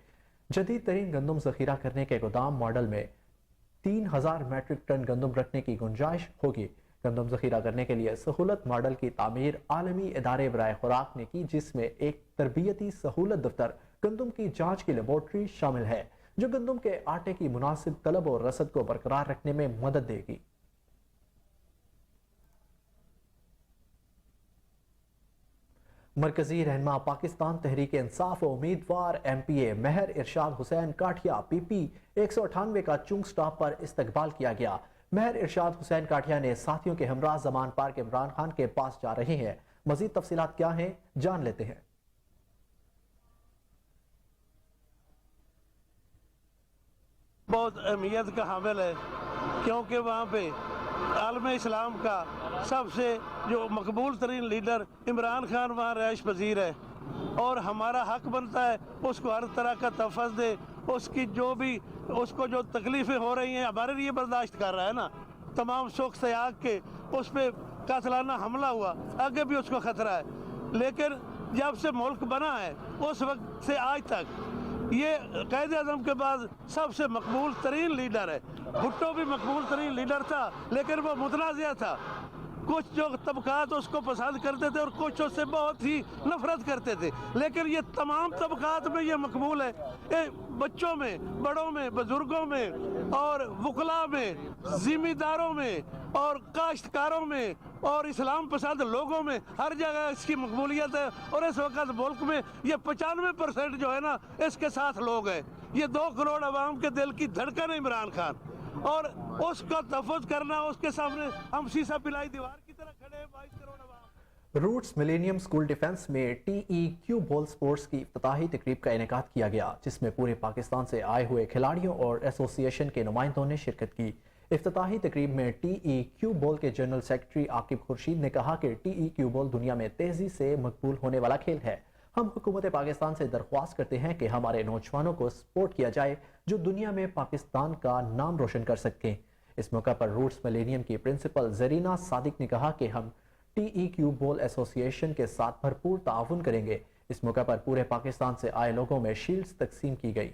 जदीद तरीन गंदम जखीरा करने के गोदाम मॉडल में 3000 मैट्रिक टन गंदम रखने की गुंजाइश होगी। गंदम जखीरा करने के लिए सहूलत मॉडल की तामीर आलमी इदारे बराए खुराक ने की, जिसमें एक तरबियती सहूलत दफ्तर, गंदम की जांच की लेबोरेटरी शामिल है जो गंदम के आटे की मुनासिब तलब और रसद को बरकरार रखने में मदद देगी। मरकजी रहनमा पाकिस्तान तहरीक इंसाफ उम्मीदवार MPA महर इरशाद हुसैन काठिया PP 198 का चुंग स्टॉप पर इस्तकबाल किया गया। महर इरशाद हुसैन काठिया ने साथियों के हमरा जमान पार्क इमरान खान के पास जा रहे हैं। मजीद तफसीलात क्या हैं, जान लेते हैं। बहुत अहमियत का हामिल है क्योंकि वहाँ पे आलम इस्लाम का सबसे जो मकबूल तरीन लीडर इमरान खान वहाँ रहायश पजीर है और हमारा हक बनता है उसको हर तरह का तहफ़्फ़ुज़ दे। उसकी जो भी उसको जो तकलीफ़ें हो रही हैं हमारे लिए बर्दाश्त कर रहा है ना। तमाम सुख त्याग के उस पर कातलाना हमला हुआ, आगे भी उसको ख़तरा है, लेकिन जब से मुल्क बना है उस वक्त से आज तक ये कायदे आज़म के बाद सबसे मकबूल तरीन लीडर है। भुट्टो भी मकबूल तरीन लीडर था लेकिन वो मुतनाज़िया था। कुछ जो तबकात उसको पसंद करते थे और कुछ उससे बहुत ही नफरत करते थे, लेकिन ये तमाम तबकात में ये मकबूल है। बच्चों में, बड़ों में, बुजुर्गों में और वकला में, जिम्मेदारों में और काश्तकारों में और इस्लाम पसंद लोगों में हर जगह इसकी मकबूलियत है। और इस वक्त मुल्क में ये 95% जो है ना इसके साथ लोग हैं। ये 2 करोड़ आवाम के दिल की धड़कन है इमरान खान, और उसका तहफ़्फ़ुज़ करना, उसके सामने हम शीशा पिलाई दीवार की तरह खड़े हैं। 22 करोड़ आवाम। रूट्स मिलेनियम स्कूल डिफेंस में TEQ बॉल स्पोर्ट्स की इफ्तिताही तकरीब का इनेकाद किया गया, जिसमें पूरे पाकिस्तान से आए हुए खिलाड़ियों और एसोसिएशन के नुमाइंदों ने शिरकत की। इफ्तिताही तकरीब में TEQ बॉल के जनरल सेक्रेटरी आकिब खुर्शीद ने कहा कि TEQ बॉल दुनिया में तेजी से मकबूल होने वाला खेल है। हम हुकूमत पाकिस्तान से दरख्वास्त करते हैं कि हमारे नौजवानों को सपोर्ट किया जाए जो दुनिया में पाकिस्तान का नाम रोशन कर सकें। इस मौका पर रूट्स मिलेनियम की प्रिंसिपल जरीना सादिक ने कहा कि हम TEQ बॉल एसोसिएशन के साथ भरपूर ताउन करेंगे। इस मौका पर पूरे पाकिस्तान से आए लोगों में शील्ड्स तकसीम की गई।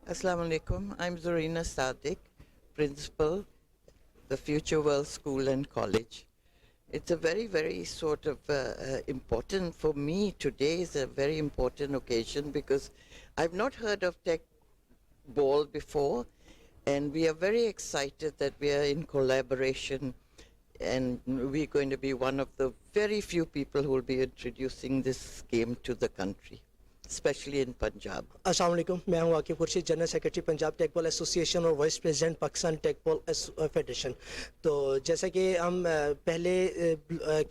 Assalamu alaikum. I'm Zarina Sadiq, principal, the Future World School and College. It's a very, very sort of important for me. Today is a very important occasion because I've not heard of tech ball before, and we are very excited that we are in collaboration, and we're going to be one of the very few people who will be introducing this game to the country, especially in Punjab. अस्सलाम वालेकुम, मैं हूँ Aqib Khurshid, general secretary Punjab teqball association और vice president Pakistan teqball federation. तो जैसा कि हम पहले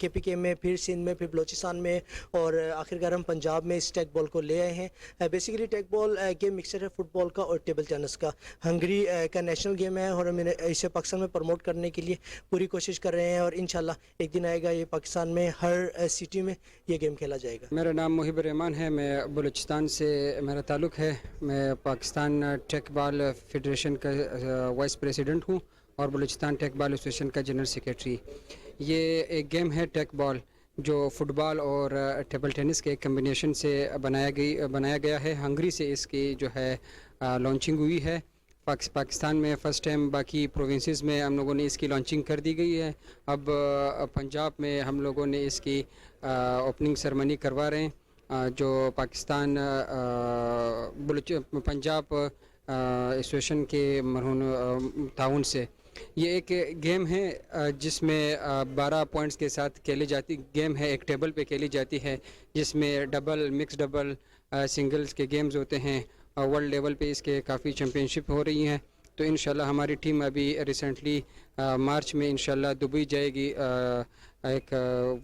KPK में, फिर सिंध में, फिर बलोचिस्तान में और आखिरकार हम पंजाब में इस टेक बॉल को ले आए हैं। Basically Teqball game mixer है फुटबॉल का और टेबल टेनिस का। हंगरी का नेशनल गेम है और हम इसे पाकिस्तान में प्रमोट करने के लिए पूरी कोशिश कर रहे हैं और इंशाल्लाह एक दिन आएगा ये पाकिस्तान में हर सिटी में ये गेम खेला जाएगा। मेरा नाम मुहिब रहमान है, मैं बलूचिस्तान से मेरा ताल्लुक़ है। मैं पाकिस्तान टेक बॉल फेडरेशन का वाइस प्रेसिडेंट हूँ और बलूचिस्तान टेक बॉल एसोसिएशन का जनरल सेक्रेटरी। ये एक गेम है टेक बॉल जो फुटबॉल और टेबल टेनिस के कम्बिनेशन से बनाया गया है। हंगरी से इसकी जो है लॉन्चिंग हुई है। पाकिस्तान में फ़र्स्ट टाइम, बाकी प्रोविंसेस में हम लोगों ने इसकी लॉन्चिंग कर दी गई है। अब पंजाब में हम लोगों ने इसकी ओपनिंग सेरेमनी करवा रहे हैं जो पाकिस्तान पंजाब एसोसिएशन के मरहूम ताउन से। ये एक गेम है जिसमें 12 पॉइंट्स के साथ खेली जाती गेम है। एक टेबल पे खेली जाती है जिसमें डबल, मिक्स डबल, सिंगल्स के गेम्स होते हैं। वर्ल्ड लेवल पे इसके काफ़ी चैम्पियनशिप हो रही हैं। तो इंशाल्लाह हमारी टीम अभी रिसेंटली मार्च में इंशाल्लाह दुबई जाएगी एक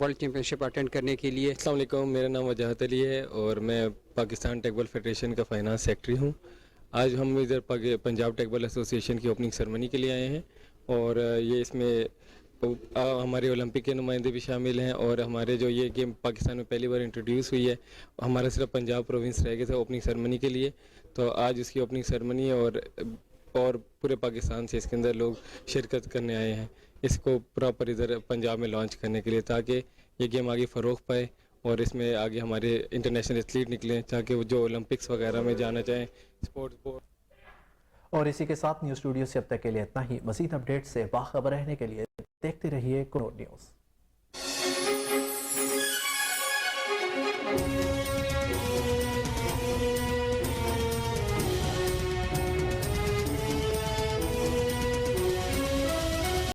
वर्ल्ड चैम्पियनशिप अटेंड करने के लिए। अस्सलाम वालेकुम, मेरा नाम वजाहत अली है और मैं पाकिस्तान टेक बॉल फेडरेशन का फाइनेंस सेक्रेटरी हूँ। आज हम इधर पंजाब टेक बॉल एसोसिएशन की ओपनिंग सेरेमनी के लिए आए हैं और ये इसमें हमारे ओलंपिक के नुमाइंदे भी शामिल हैं और हमारे जो ये गेम पाकिस्तान में पहली बार इंट्रोड्यूस हुई है। हमारा सिर्फ पंजाब प्रोविंस रह गया था ओपनिंग सेरेमनी के लिए, तो आज उसकी ओपनिंग सेरेमनी है और और पूरे पाकिस्तान से इसके अंदर लोग शिरकत करने आए हैं इसको प्रॉपर इधर पंजाब में लॉन्च करने के लिए, ताकि ये गेम आगे फ़रोग़ पाए और इसमें आगे हमारे इंटरनेशनल एथलीट निकलें, ताकि वो जो ओलंपिक्स वगैरह में जाना चाहें स्पोर्ट्स बोर्ड। और इसी के साथ न्यूज़ स्टूडियो से अब तक के लिए इतना ही। मज़ीद अपडेट से बाखबर रहने के लिए देखते रहिए कनौर न्यूज़।